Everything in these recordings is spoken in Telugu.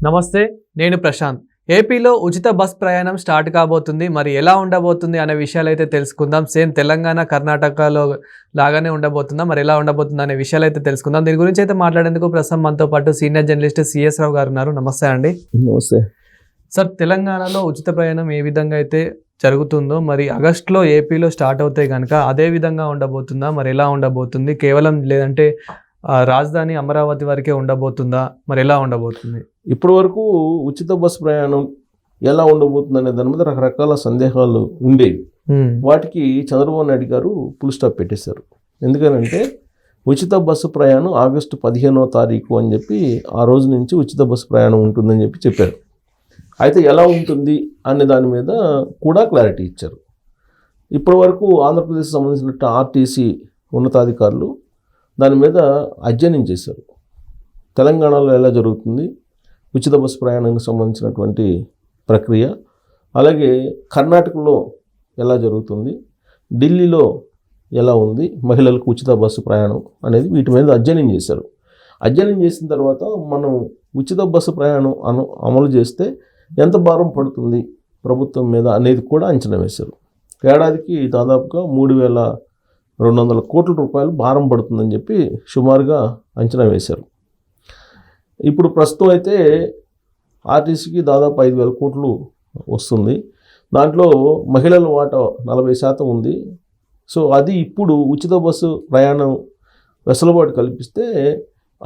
నమస్తే, నేను ప్రశాంత్. ఏపీలో ఉచిత బస్ ప్రయాణం స్టార్ట్ కాబోతుంది. మరి ఎలా ఉండబోతుంది అనే విషయాలైతే తెలుసుకుందాం. సేమ్ తెలంగాణ, కర్ణాటకలో లాగానే ఉండబోతుందా? మరి ఎలా ఉండబోతుంది అనే విషయాలైతే తెలుసుకుందాం. దీని గురించి అయితే మాట్లాడేందుకు ప్రస్తుతం మనతో పాటు సీనియర్ జర్నలిస్ట్ సిఎస్ రావు గారు ఉన్నారు. నమస్తే అండి. నమస్తే సార్, తెలంగాణలో ఉచిత ప్రయాణం ఏ విధంగా అయితే జరుగుతుందో మరి ఆగస్టులో ఏపీలో స్టార్ట్ అవుతాయి కనుక అదే విధంగా ఉండబోతుందా? మరి ఎలా ఉండబోతుంది? కేవలం లేదంటే రాజధాని అమరావతి వరకే ఉండబోతుందా? మరి ఎలా ఉండబోతుంది? ఇప్పటి వరకు ఉచిత బస్సు ప్రయాణం ఎలా ఉండబోతుంది అనే దాని మీద రకరకాల సందేహాలు ఉండేవి. వాటికి చంద్రబాబు నాయుడు గారు ఫుల్ స్టాప్ పెట్టేశారు. ఎందుకనంటే ఉచిత బస్సు ప్రయాణం ఆగస్టు 15వ తారీఖు అని చెప్పి ఆ రోజు నుంచి ఉచిత బస్సు ప్రయాణం ఉంటుందని చెప్పి చెప్పారు. అయితే ఎలా ఉంటుంది అనే దాని మీద కూడా క్లారిటీ ఇచ్చారు. ఇప్పటి వరకు ఆంధ్రప్రదేశ్ సంబంధించిన ఆర్టీసీ ఉన్నతాధికారులు దాని మీద అధ్యయనం చేశారు. తెలంగాణలో ఎలా జరుగుతుంది ఉచిత బస్సు ప్రయాణానికి సంబంధించినటువంటి ప్రక్రియ, అలాగే కర్ణాటకలో ఎలా జరుగుతుంది, ఢిల్లీలో ఎలా ఉంది మహిళలకు ఉచిత బస్సు ప్రయాణం అనేది వీటి మీద అధ్యయనం చేశారు. అధ్యయనం చేసిన తర్వాత మనం ఉచిత బస్సు ప్రయాణం అమలు చేస్తే ఎంత భారం పడుతుంది ప్రభుత్వం మీద అనేది కూడా అంచనా వేశారు. ఏడాదికి దాదాపుగా 3,200 కోట్ల రూపాయలు భారం పడుతుందని చెప్పి సుమారుగా అంచనా వేశారు. ఇప్పుడు ప్రస్తుతం అయితే ఆర్టీసీకి దాదాపు 5,000 కోట్లు వస్తుంది. దాంట్లో మహిళల వాటా 40% ఉంది. సో అది ఇప్పుడు ఉచిత బస్సు ప్రయాణం వెసులుబాటు కల్పిస్తే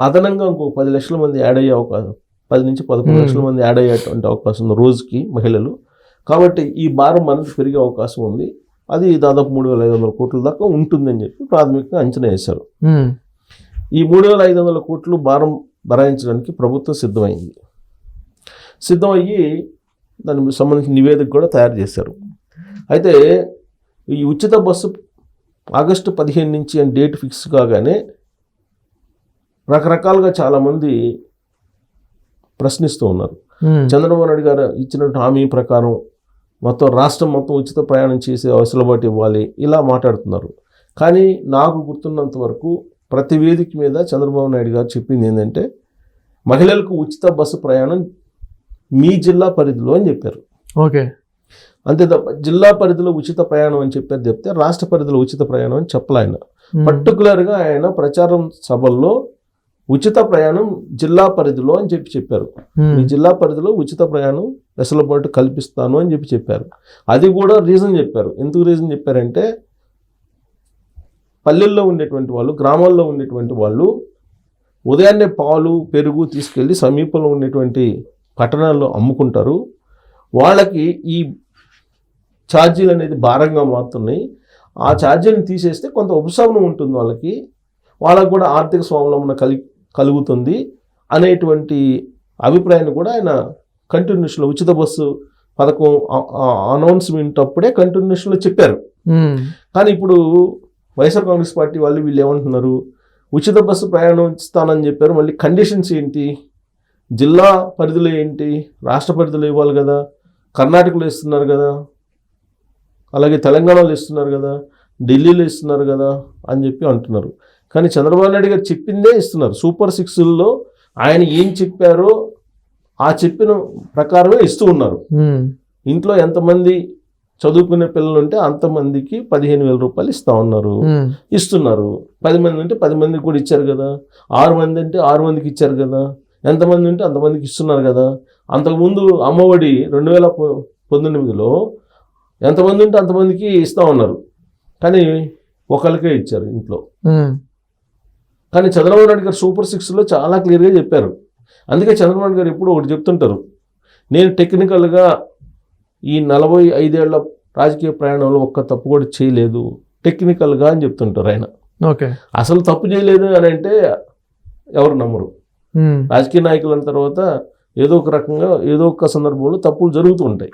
అదనంగా ఇంకో 10 లక్షల మంది యాడ్ అయ్యే అవకాశం, 10 నుంచి 11 లక్షల మంది యాడ్ అయ్యేటువంటి అవకాశం ఉంది రోజుకి మహిళలు. కాబట్టి ఈ భారం మనకు పెరిగే అవకాశం ఉంది. అది దాదాపు 3,500 కోట్ల దాకా ఉంటుందని చెప్పి ప్రాథమికంగా అంచనా వేశారు. ఈ 3,500 కోట్లు భారం భరాయించడానికి ప్రభుత్వం సిద్ధమయ్యి దానికి సంబంధించిన నివేదిక కూడా తయారు చేశారు. అయితే ఈ ఉచిత బస్సు ఆగస్టు 15 నుంచి అని డేట్ ఫిక్స్ కాగానే రకరకాలుగా చాలామంది ప్రశ్నిస్తూ ఉన్నారు. చంద్రబాబు నాయుడు గారు ఇచ్చిన హామీ ప్రకారం మొత్తం రాష్ట్రం మొత్తం ఉచిత ప్రయాణం చేసే వెసులుబాటు ఇవ్వాలి, ఇలా మాట్లాడుతున్నారు. కానీ నాకు గుర్తున్నంత వరకు ప్రతి వేదిక మీద చంద్రబాబు నాయుడు గారు చెప్పింది ఏంటంటే మహిళలకు ఉచిత బస్సు ప్రయాణం మీ జిల్లా పరిధిలో అని చెప్పారు. ఓకే, అంతే తప్ప జిల్లా పరిధిలో ఉచిత ప్రయాణం అని చెప్పారు చెప్తే రాష్ట్ర పరిధిలో ఉచిత ప్రయాణం అని చెప్పలే ఆయన. పర్టికులర్గా ఆయన ప్రచారం సభల్లో ఉచిత ప్రయాణం జిల్లా పరిధిలో అని చెప్పారు. మీ జిల్లా పరిధిలో ఉచిత ప్రయాణం వెసులుబాటు కల్పిస్తాను అని చెప్పారు. అది కూడా రీజన్ చెప్పారు. ఎందుకు రీజన్ చెప్పారంటే పల్లెల్లో ఉండేటువంటి వాళ్ళు, గ్రామాల్లో ఉండేటువంటి వాళ్ళు ఉదయాన్నే పాలు పెరుగు తీసుకెళ్ళి సమీపంలో ఉండేటువంటి పట్టణాల్లో అమ్ముకుంటారు. వాళ్ళకి ఈ ఛార్జీలు అనేది భారంగా మారుతున్నాయి. ఆ ఛార్జీలను తీసేస్తే కొంత ఉపశమనం ఉంటుంది, వాళ్ళకి కూడా ఆర్థిక స్వావలంబన కలుగుతుంది అనేటువంటి అభిప్రాయాన్ని కూడా ఆయన కంటిన్యూషన్లో ఉచిత బస్సు పథకం అనౌన్స్మెంట్ అప్పుడే కంటిన్యూషన్లో చెప్పారు. కానీ ఇప్పుడు వైఎస్ఆర్ కాంగ్రెస్ పార్టీ వాళ్ళు వీళ్ళు ఏమంటున్నారు, ఉచిత బస్సు ప్రయాణం ఇస్తానని చెప్పారు, మళ్ళీ కండిషన్స్ ఏంటి, జిల్లా పరిధిలో ఏంటి, రాష్ట్ర పరిధిలో ఇవ్వాలి కదా, కర్ణాటకలో ఇస్తున్నారు కదా, అలాగే తెలంగాణలో ఇస్తున్నారు కదా, ఢిల్లీలో ఇస్తున్నారు కదా అని చెప్పి అంటున్నారు. కానీ చంద్రబాబు నాయుడు గారు చెప్పిందే ఇస్తున్నారు. సూపర్ 6లో ఆయన ఏం చెప్పారో ఆ చెప్పిన ప్రకారమే ఇస్తూ ఉన్నారు. ఇంట్లో ఎంతమంది చదువుకునే పిల్లలు ఉంటే అంతమందికి 15,000 రూపాయలు ఇస్తున్నారు. 10 మంది ఉంటే 10 మందికి కూడా ఇచ్చారు కదా, 6 మంది అంటే 6 మందికి ఇచ్చారు కదా, ఎంతమంది ఉంటే అంతమందికి ఇస్తున్నారు కదా. అంతకుముందు అమ్మఒడి 2019లో ఎంతమంది ఉంటే అంతమందికి ఇస్తూ ఉన్నారు, కానీ ఒకరికే ఇచ్చారు ఇంట్లో. కానీ చంద్రబాబు నాయుడు గారు సూపర్ 6లో చాలా క్లియర్గా చెప్పారు. అందుకే చంద్రబాబు నాయుడు గారు ఎప్పుడు ఒకటి చెప్తుంటారు, నేను టెక్నికల్గా ఈ 45 ఏళ్ల రాజకీయ ప్రయాణంలో ఒక్క తప్పు కూడా చేయలేదు టెక్నికల్గా అని చెప్తుంటారు ఆయన. ఓకే, అసలు తప్పు చేయలేదు అని అంటే ఎవరు నమ్మరు. రాజకీయ నాయకులు అన్న తర్వాత ఏదో ఒక రకంగా ఏదో ఒక సందర్భంలో తప్పులు జరుగుతూ ఉంటాయి.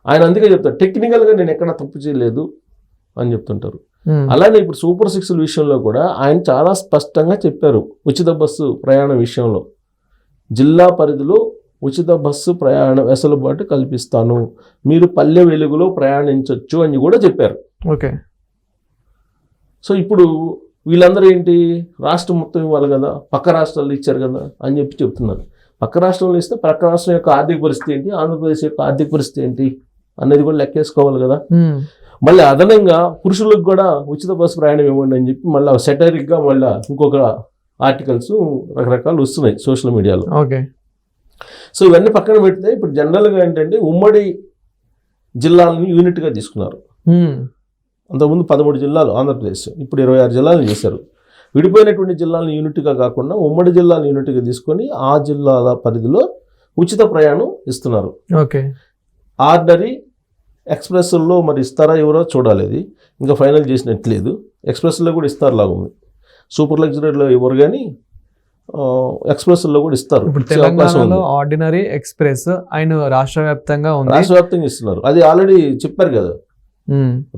ఆయన అందుకే చెప్తారు, టెక్నికల్గా నేను ఎక్కడ తప్పు చేయలేదు అని చెప్తుంటారు. అలానే ఇప్పుడు సూపర్ 6 విషయంలో కూడా ఆయన చాలా స్పష్టంగా చెప్పారు. ఉచిత బస్సు ప్రయాణం విషయంలో జిల్లా పరిధిలో ఉచిత బస్సు ప్రయాణ వెసులుబాటు కల్పిస్తాను, మీరు పల్లె వెలుగులో ప్రయాణించవచ్చు అని కూడా చెప్పారు. ఓకే, సో ఇప్పుడు వీళ్ళందరూ ఏంటి, రాష్ట్రం మొత్తం ఇవ్వాలి కదా, పక్క రాష్ట్రాలు ఇచ్చారు కదా అని చెప్పి చెప్తున్నారు. పక్క రాష్ట్రంలో ఇస్తే పక్క రాష్ట్రం యొక్క ఆర్థిక పరిస్థితి ఏంటి, ఆంధ్రప్రదేశ్ యొక్క ఆర్థిక పరిస్థితి ఏంటి అనేది కూడా లెక్కేసుకోవాలి కదా. మళ్ళీ అదనంగా పురుషులకు కూడా ఉచిత బస్సు ప్రయాణం ఇవ్వండి అని చెప్పి మళ్ళీ సెటరిక్గా మళ్ళీ ఇంకొక ఆర్టికల్స్ రకరకాలు వస్తున్నాయి సోషల్ మీడియాలో. ఓకే. సో ఇవన్నీ పక్కన పెడితే ఇప్పుడు జనరల్గా ఏంటంటే ఉమ్మడి జిల్లాలని యూనిట్గా తీసుకున్నారు. అంతకుముందు 13 జిల్లాలు ఆంధ్రప్రదేశ్, ఇప్పుడు 26 జిల్లాలు చేశారు. విడిపోయినటువంటి జిల్లాలను యూనిట్గా కాకుండా ఉమ్మడి జిల్లాలను యూనిట్గా తీసుకొని ఆ జిల్లాల పరిధిలో ఉచిత ప్రయాణం ఇస్తున్నారు. ఓకే. ఆర్డినరీ ఎక్స్ప్రెస్లో మరి ఇస్తారా ఎవరో చూడాలి, అది ఇంకా ఫైనల్ చేసినట్లేదు. ఎక్స్ప్రెస్లో కూడా ఇస్తారు లాగుంది, సూపర్ లగ్జరీలో ఇవ్వరు కానీ ఎక్స్ప్రెస్లో కూడా ఇస్తారు. ఇప్పుడు తెలంగాణలో ఆర్డినరీ ఎక్స్ప్రెస్ ఆయన రాష్ట్ర వ్యాప్తంగా ఇస్తున్నారు. అది ఆల్రెడీ చెప్పారు కదా,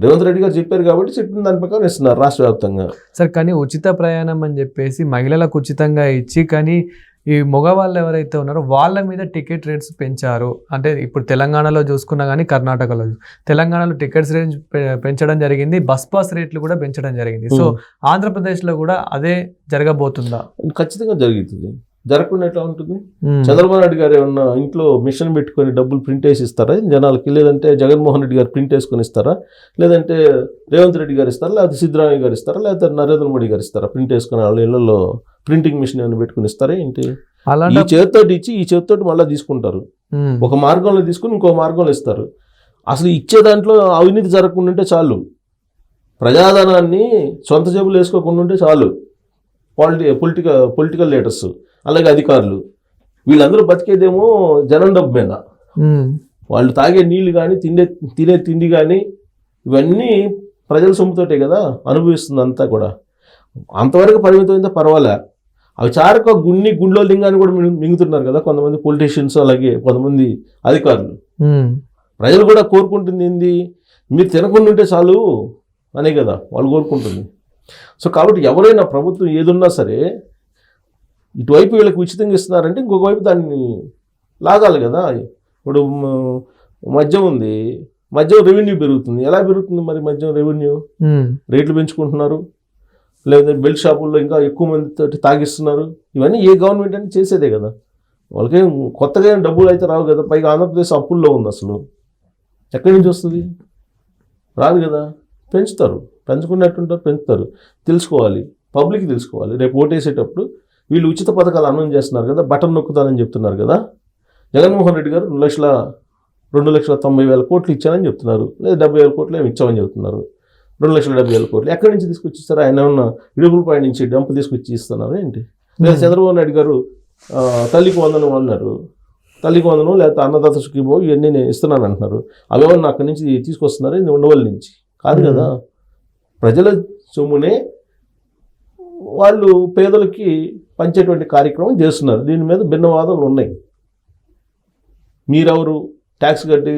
రేవంత్ రెడ్డి గారు చెప్పారు కాబట్టి చెప్పిన దాని ప్రకారం ఇస్తున్నారు రాష్ట్ర వ్యాప్తంగా. సార్ కానీ ఉచిత ప్రయాణం అని చెప్పేసి మహిళలకు ఉచితంగా ఇచ్చి, కానీ ఈ మగవాళ్ళు ఎవరైతే ఉన్నారో వాళ్ళ మీద టికెట్ రేట్స్ పెంచారు. అంటే ఇప్పుడు తెలంగాణలో చూసుకున్నా కానీ తెలంగాణలో టికెట్స్ రేంజ్ పెంచడం జరిగింది, బస్ పాస్ రేట్లు కూడా పెంచడం జరిగింది. సో ఆంధ్రప్రదేశ్లో కూడా అదే జరగబోతుందా? ఖచ్చితంగా జరుగుతుంది. జరగకుండా ఎట్లా ఉంటుంది? చంద్రబాబు నాయుడు గారు ఏమన్నా ఇంట్లో మిషన్ పెట్టుకొని డబ్బులు ప్రింట్ వేసి ఇస్తారా జనాలకి? లేదంటే జగన్మోహన్ రెడ్డి గారు ప్రింట్ వేసుకొని ఇస్తారా? లేదంటే రేవంత్ రెడ్డి గారు ఇస్తారా? లేకపోతే సిద్ధరామయ్య గారు ఇస్తారా? లేకపోతే నరేంద్ర మోడీ గారు ఇస్తారా? ప్రింట్ వేసుకొని వాళ్ళ ఇళ్లలో ప్రింటింగ్ మిషన్ ఏమైనా పెట్టుకుని ఇస్తారా ఏంటి? ఈ చేతితోటి ఇచ్చి ఈ చేతితోటి మళ్ళీ తీసుకుంటారు. ఒక మార్గంలో తీసుకుని ఇంకో మార్గంలో ఇస్తారు. అసలు ఇచ్చే దాంట్లో అవినీతి జరగకుండా ఉంటే చాలు, ప్రజాధనాన్ని సొంత జేబులు వేసుకోకుండా ఉంటే చాలు. పొలిటికల్ లీడర్స్ అలాగే అధికారులు వీళ్ళందరూ బతికేదేమో జనం డబ్బు మీద. వాళ్ళు తాగే నీళ్లు కానీ తినే తిండి కానీ ఇవన్నీ ప్రజల సొమ్ముతోటే కదా అనుభవిస్తుంది అంతా కూడా. అంతవరకు పరిమితమైతే పర్వాలే, అవి చారక గుండెలో లింగాన్ని కూడా మింగుతున్నారు కదా కొంతమంది పొలిటీషియన్స్, అలాగే కొంతమంది అధికారులు. ప్రజలు కూడా కోరుకుంటుంది ఏంది, మీరు తినకుండా ఉంటే చాలు అనే కదా వాళ్ళు కోరుకుంటుంది. సో కాబట్టి ఎవరైనా ప్రభుత్వం ఏదున్నా సరే ఇటువైపు వీళ్ళకి ఉచితంగా ఇస్తున్నారంటే ఇంకొక వైపు దాన్ని లాగాలి కదా. ఇప్పుడు మద్యం ఉంది, మద్యం రెవెన్యూ పెరుగుతుంది. ఎలా పెరుగుతుంది మరి మద్యం రెవెన్యూ? రేట్లు పెంచుకుంటున్నారు, లేదా బెల్ట్ షాపుల్లో ఇంకా ఎక్కువ మందితో తాగిస్తున్నారు. ఇవన్నీ ఏ గవర్నమెంట్ అంటే చేసేదే కదా. వాళ్ళకి కొత్తగా డబ్బులు అయితే రావు కదా. పైగా ఆంధ్రప్రదేశ్ అప్పుల్లో ఉంది, అసలు ఎక్కడి నుంచి వస్తుంది? రాదు కదా. పెంచుతారు, పెంచుకున్నట్టుంటారు, పెంచుతారు. తెలుసుకోవాలి, పబ్లిక్ తెలుసుకోవాలి. రేపు ఓటేసేటప్పుడు వీళ్ళు ఉచిత పథకాలు అనౌన్స్ చేస్తున్నారు కదా, బటన్ నొక్కుతానని చెప్తున్నారు కదా. జగన్మోహన్ రెడ్డి గారు 2,90,000 కోట్లు ఇచ్చానని చెప్తున్నారు, లేదా 70,000 కోట్లు ఏమి ఇచ్చామని చెప్తున్నారు. 2,70,000 కోట్లు ఎక్కడి నుంచి తీసుకొచ్చి ఇస్తారు? ఆయన ఏమన్నా ఇడుపులపై నుంచి డంప్ తీసుకొచ్చి ఇస్తున్నారు ఏంటి? లేదా చంద్రబాబు నాయుడు గారు తల్లికి వందనం అన్నారు, తల్లికి వందనం లేకపోతే అన్నదాత సుఖీభో ఇవన్నీ నేను ఇస్తున్నాను అంటున్నారు. అవేమన్నా అక్కడి నుంచి తీసుకొస్తున్నారు ఇది ఉండవల్లి నుంచి? కాదు కదా. ప్రజల సొమ్మునే వాళ్ళు పేదలకి పంచేటువంటి కార్యక్రమం చేస్తున్నారు. దీని మీద భిన్నవాదాలు ఉన్నాయి. మీరెవరు ట్యాక్స్ కట్టి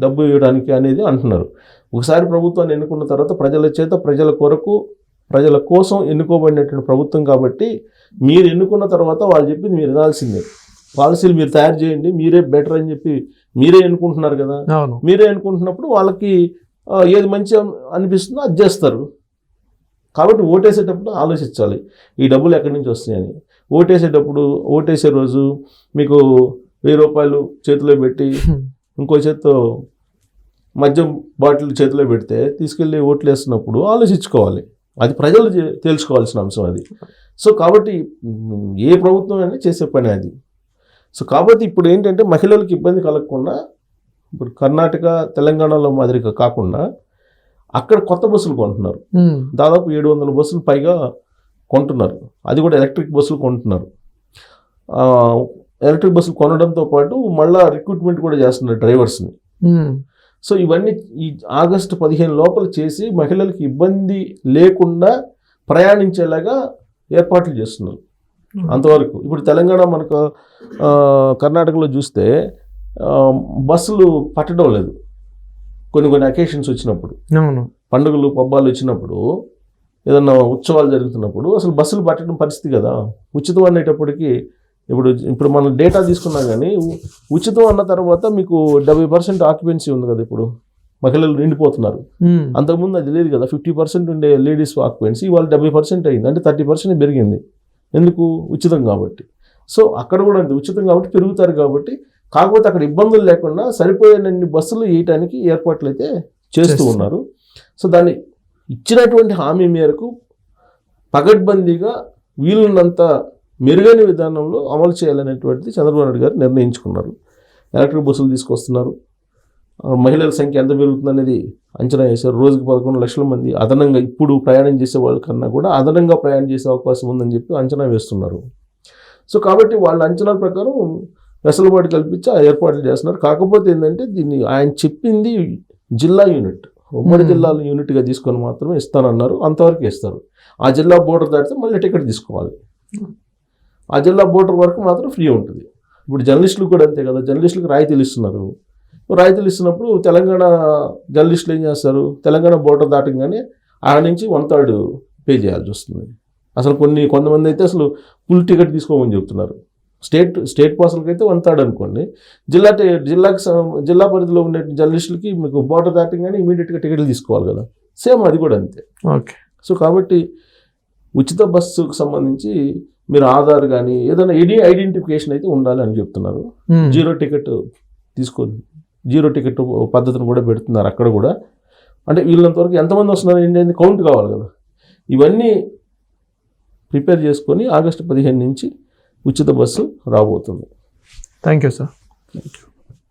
డబ్బు ఇవ్వడానికి అనేది అంటున్నారు. ఒకసారి ప్రభుత్వాన్ని ఎన్నుకున్న తర్వాత ప్రజల చేత ప్రజల కొరకు ప్రజల కోసం ఎన్నుకోబడినటువంటి ప్రభుత్వం కాబట్టి మీరు ఎన్నుకున్న తర్వాత వాళ్ళు చెప్పింది మీరు వినాల్సిందే. పాలసీలు మీరు తయారు చేయండి, మీరే బెటర్ అని చెప్పి మీరే ఎన్నుకుంటున్నారు కదా. మీరే ఎన్నుకుంటున్నప్పుడు వాళ్ళకి ఏది మంచి అనిపిస్తుందో అది చేస్తారు. కాబట్టి ఓటేసేటప్పుడు ఆలోచించాలి ఈ డబ్బులు ఎక్కడి నుంచి వస్తాయని. ఓటేసే రోజు మీకు 1000 రూపాయలు చేతిలో పెట్టి ఇంకో చేత్తో మద్యం బాటిల్ చేతిలో పెడితే తీసుకెళ్ళి ఓట్లు వేస్తున్నప్పుడు ఆలోచించుకోవాలి. అది ప్రజలు తెలుసుకోవాల్సిన అంశం అది. సో కాబట్టి ఏ ప్రభుత్వం అయినా చేసే పని అది. సో కాబట్టి ఇప్పుడు ఏంటంటే మహిళలకు ఇబ్బంది కలగకుండా ఇప్పుడు కర్ణాటక తెలంగాణలో మాదిరిగా కాకుండా అక్కడ కొత్త బస్సులు కొంటున్నారు. దాదాపు 700 బస్సులు పైగా కొంటున్నారు. అది కూడా ఎలక్ట్రిక్ బస్సులు కొంటున్నారు. ఎలక్ట్రిక్ బస్సులు కొనడంతో పాటు మళ్ళీ రిక్రూట్మెంట్ కూడా చేస్తున్నారు డ్రైవర్స్ని. సో ఇవన్నీ ఈ ఆగస్టు 15 లోపల చేసి మహిళలకు ఇబ్బంది లేకుండా ప్రయాణించేలాగా ఏర్పాట్లు చేస్తున్నారు. అంతవరకు ఇప్పుడు తెలంగాణ మనకు కర్ణాటకలో చూస్తే బస్సులు పట్టడం లేదు. కొన్ని అకేషన్స్ వచ్చినప్పుడు, పండుగలు పబ్బాలు వచ్చినప్పుడు, ఏదన్నా ఉత్సవాలు జరుగుతున్నప్పుడు అసలు బస్సులు పట్టడం పరిస్థితి కదా. ఉచితం అనేటప్పటికీ ఇప్పుడు మనం డేటా తీసుకున్నా కానీ ఉచితం అన్న తర్వాత మీకు 70% ఆక్యుపెన్సీ ఉంది కదా. ఇప్పుడు మహిళలు నిండిపోతున్నారు. అంతకుముందు అది లేదు కదా. 50% ఉండే లేడీస్ ఆక్యుపెన్సీ ఇవాళ 70% అయింది. అంటే 30% పెరిగింది. ఎందుకు? ఉచితం కాబట్టి. సో అక్కడ కూడా అంతే, ఉచితం కాబట్టి పెరుగుతారు కాబట్టి. కాకపోతే అక్కడ ఇబ్బందులు లేకుండా సరిపోయేనన్ని బస్సులు వేయటానికి ఏర్పాట్లు అయితే చేస్తూ ఉన్నారు. సో దాన్ని ఇచ్చినటువంటి హామీ మేరకు పగడ్బందీగా వీలున్నంత మెరుగైన విధానంలో అమలు చేయాలనేటువంటిది చంద్రబాబు నాయుడు గారు నిర్ణయించుకున్నారు. ఎలక్ట్రిక్ బస్సులు తీసుకొస్తున్నారు. మహిళల సంఖ్య ఎంత పెరుగుతుందనేది అంచనా వేశారు. రోజుకి 11 లక్షల మంది అదనంగా ఇప్పుడు ప్రయాణం చేసే వాళ్ళకన్నా కూడా అదనంగా ప్రయాణం చేసే అవకాశం ఉందని చెప్పి అంచనా వేస్తున్నారు. సో కాబట్టి వాళ్ళ అంచనాల ప్రకారం వెసులుబాటు కల్పించి ఆ ఏర్పాట్లు చేస్తున్నారు. కాకపోతే ఏంటంటే దీన్ని ఆయన చెప్పింది జిల్లా యూనిట్, ఉమ్మడి జిల్లాల యూనిట్గా తీసుకొని మాత్రమే ఇస్తానన్నారు. అంతవరకు ఇస్తారు. ఆ జిల్లా బోర్డర్ దాటితే మళ్ళీ టికెట్ తీసుకోవాలి. ఆ జిల్లా బోర్డర్ వరకు మాత్రం ఫ్రీ ఉంటుంది. ఇప్పుడు జర్నలిస్టులు కూడా అంతే కదా, జర్నలిస్టులకు రాయితీలు ఇస్తున్నారు. రాయితీలు ఇస్తున్నప్పుడు తెలంగాణ జర్నలిస్టులు ఏం చేస్తారు, తెలంగాణ బోర్డర్ దాటంగానే ఆడ నుంచి 1/3 పే చేయాల్సి వస్తుంది. అసలు కొంతమంది అయితే అసలు ఫుల్ టికెట్ తీసుకోమని చెప్తున్నారు. స్టేట్ పాసులకి అయితే 1/3 అనుకోండి. జిల్లా పరిధిలో ఉండే జర్నలిస్టులకి మీకు బోర్డర్ దాటంగానే ఇమీడియట్గా టికెట్లు తీసుకోవాలి కదా, సేమ్ అది కూడా అంతే. ఓకే. సో కాబట్టి ఉచిత బస్సుకు సంబంధించి మీరు ఆధార్ కానీ ఏదైనా ఐడెంటిఫికేషన్ అయితే ఉండాలి అని చెప్తున్నారు. జీరో టికెట్ పద్ధతిని కూడా పెడుతున్నారు అక్కడ కూడా. అంటే వీళ్ళంతవరకు ఎంతమంది వస్తున్నారు ఏంటి కౌంట్ కావాలి కదా. ఇవన్నీ ప్రిపేర్ చేసుకొని ఆగస్టు 15 నుంచి ఉచిత బస్సు రాబోతుంది. Thank you sir. Thank you.